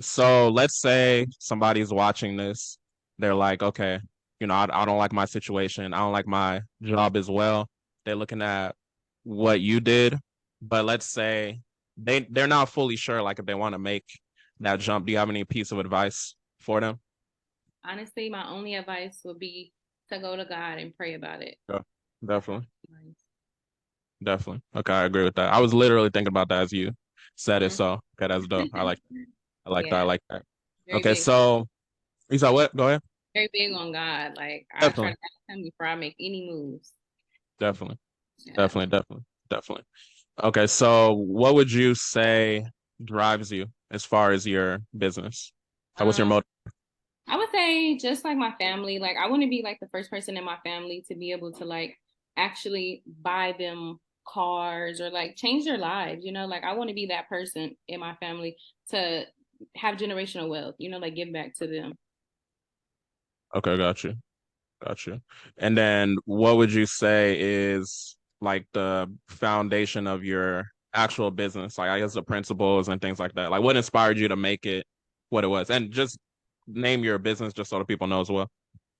So let's say somebody's watching this. They're like, okay, I don't like my situation. I don't like my job as well. They're looking at what you did, but let's say they're not fully sure, like if they want to make that jump. Do you have any piece of advice for them? Honestly, my only advice would be to go to God and pray about it. Yeah, That's my definitely. advice. Definitely. Okay, I agree with that. I was literally thinking about that as you said it. Mhm. So okay, that's dope. I like that. I Yeah, like that. very Okay, big, so you said what? Go ahead. very big on God. Like I try to Definitely. ask Him before I make any moves. Definitely. Yeah. Definitely. Okay, so what would you say drives you as far as your business? So what's your Um, motive? I would say just like my family, like I want to be like the first person in my family to be able to like actually buy them cars or like change their lives, like I want to be that person in my family to have generational wealth, like give back to them. Okay, got you. Got you. And then what would you say is like the foundation of your actual business? Like I guess the principles and things like that. Like what inspired you to make it what it was? And just name your business just so the people know as well.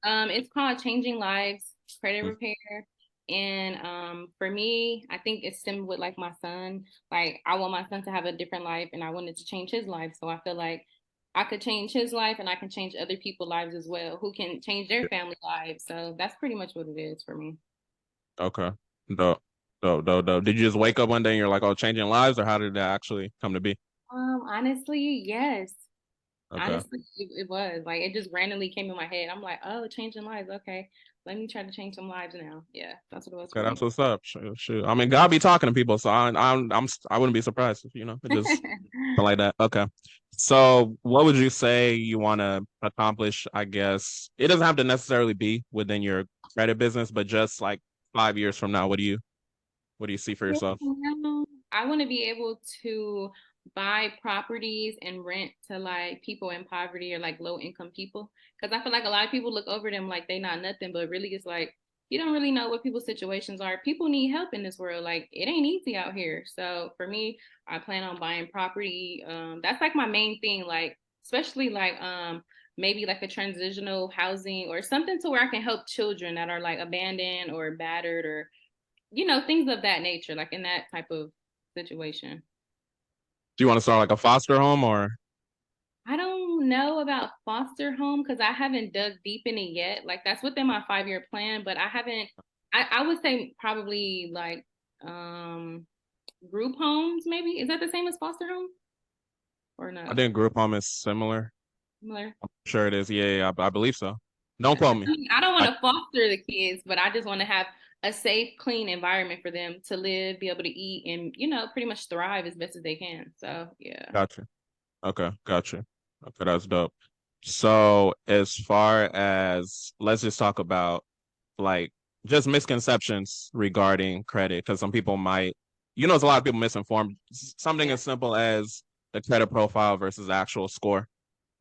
It's called Changing Lives Credit Mm. Repair. And for me, I think it's stemmed with like my son. Like I want my son to have a different life and I wanted to change his life. So I feel like I could change his life and I can change other people's lives as well who can change their family lives. So that's pretty much what it is for me. Okay. Dope. Dope. Did you just wake up one day and you're like, oh, changing lives, or how did that actually come to be? Honestly, yes. Okay. Honestly, it was like it just randomly came in my head. I'm like, oh, changing lives. Okay, let me try to change some lives now. Yeah, that's what it was for Okay, that's me. what's up. Shoot. I mean, God be talking to people, so I wouldn't be surprised if it just something like that. Okay. So, what would you say you want to accomplish? I guess it doesn't have to necessarily be within your credit business, but just like 5 years from now, what do you see for yourself? I want to be able to buy properties and rent to like people in poverty or like low income people. Because I feel like a lot of people look over them like they not nothing, but really it's like you don't really know what people's situations are. People need help in this world. Like it ain't easy out here. So for me, I plan on buying property. That's like my main thing. Like especially like maybe like a transitional housing or something to where I can help children that are like abandoned or battered or things of that nature, like in that type of situation. Do you want to start like a foster home or I don't know about foster home because I haven't dug deep in it yet. Like that's within my 5 year plan, but I haven't. I would say probably like group homes. Maybe is that the same as foster home or I no? think group home is similar. Similar. Sure it is. Yeah, I believe so. Don't quote me. I mean, I don't want I to foster the kids, but I just want to have a safe, clean environment for them to live, be able to eat, and pretty much thrive as best as they can. So yeah. got you. Okay, got you. Okay, that's dope. So, as far as let's just talk about like just misconceptions regarding credit, because some people might, there's a lot of people misinformed. Something Yeah. as simple as the credit profile versus actual score.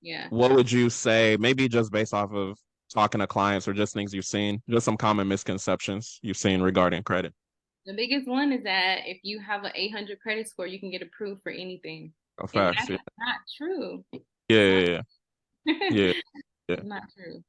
Yeah. What would you say, maybe just based off of talking to clients or just things you've seen, just some common misconceptions you've seen regarding credit? The biggest one is that if you have an 800 credit score, you can get approved for anything. Oh, And facts. that's Yeah. not true. Yeah. It's not. Yeah. Yeah. Yeah. It's not true.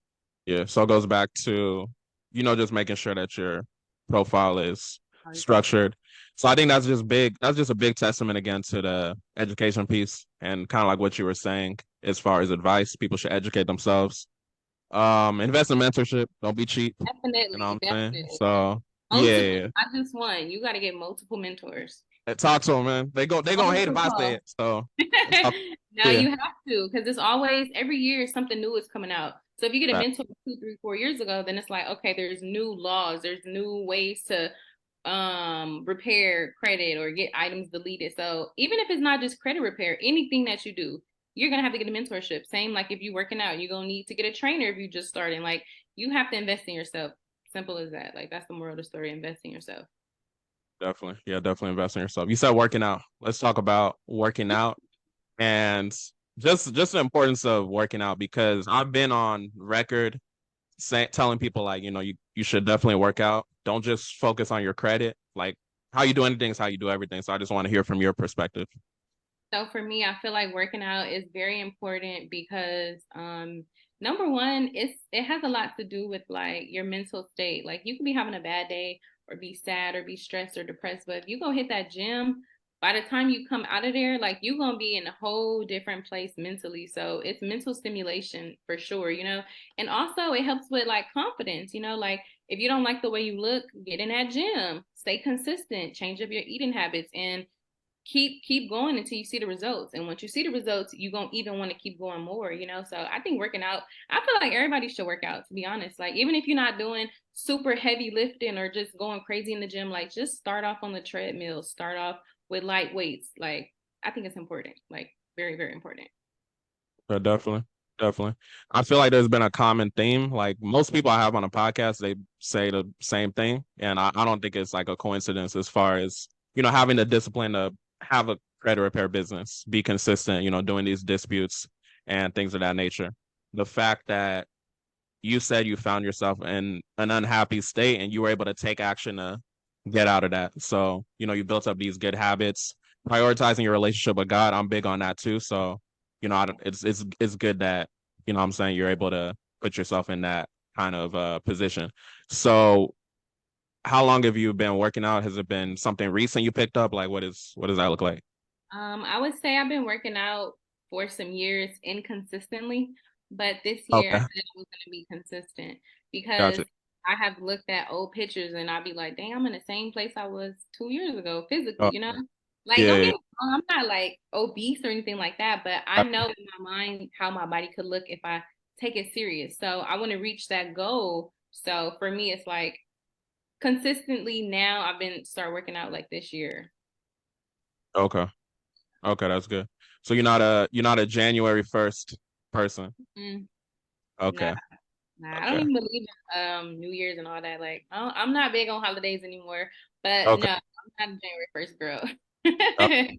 Yeah. So it goes back to, just making sure that your profile is Obviously. structured. So I think that's just big. That's just a big testament again to the education piece and kind of like what you were saying as far as advice. People should educate themselves. Invest in mentorship. Don't be cheap. You know what Definitely, I'm saying? definitely. So yeah, Multiple, yeah, not just one. You got to get multiple mentors. yeah. Talk to them, man. They gonna hate if I say Multiple. it. So talk, No, yeah, you have to because it's always every year something new is coming out. So if you get a fact. mentor 2, 3, 4 years ago, then it's like, okay, there's new laws, there's new ways to repair credit or get items deleted. So even if it's not just credit repair, anything that you do, you're gonna have to get a mentorship. Same like if you're working out, you're gonna need to get a trainer if you're just starting. Like you have to invest in yourself. Simple as that. Like that's the moral of the story, invest in yourself. Definitely, yeah, definitely invest in yourself. You said working out. Let's talk about working out and just the importance of working out because I've been on record telling people like you should definitely work out. Don't just focus on your credit. Like how you do anything is how you do everything. So I just want to hear from your perspective. So for me, I feel like working out is very important because number one, it has a lot to do with like your mental state. Like you could be having a bad day or be sad or be stressed or depressed, but if you go hit that gym, by the time you come out of there, like you're gonna be in a whole different place mentally. So it's mental stimulation for sure, you know. And also it helps with like confidence, you know, like if you don't like the way you look, get in that gym, stay consistent, change up your eating habits, and keep going until you see the results. And once you see the results, you're gonna even want to keep going more, you know. So I think working out, I feel like everybody should work out, to be honest. Like even if you're not doing super heavy lifting or just going crazy in the gym, like just start off on the treadmill, start off with light weights. Like I think it's important, like very, very important. Definitely. Definitely. I feel like there's been a common theme. Like most people I have on a podcast, they say the same thing. And I don't think it's like a coincidence as far as, having the discipline to have a credit repair business, be consistent, doing these disputes and things of that nature. The fact that you said you found yourself in an unhappy state and you were able to take action to get out of that. So, you built up these good habits, prioritizing your relationship with God. I'm big on that too. So, it's good that, what I'm saying, you're able to put yourself in that kind of position. So, how long have you been working out? Has it been something recent you picked up? Like what does that look like? I would say I've been working out for some years inconsistently, but this year I Okay. said I was going to be consistent because Gotcha. I have looked at old pictures and I'd be like, dang, I'm in the same place I was 2 years ago physically, Oh, you know? Like, don't yeah, get me wrong, I'm not like obese or anything like that, but I yeah. know in my mind how my body could look if I take it serious. So I want to reach that goal. So for me, it's like consistently now I've been start working out like this year. Okay. Okay, that's good. So you're not a January 1st person. Mm, no. Okay. Nah, I don't Okay. even believe in New Year's and all that. Like, I'm not big on holidays anymore. But Okay. no, I'm not a January 1st girl. Okay.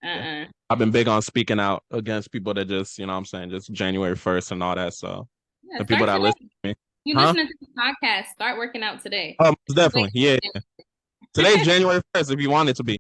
Uh-uh. I've been big on speaking out against people that just, what I'm saying, just January 1st and all that. So Yeah, the people start that listen today. to me, You huh? listening to the podcast? Start working out today. Definitely. Yeah. Today's January 1st if you want it to be.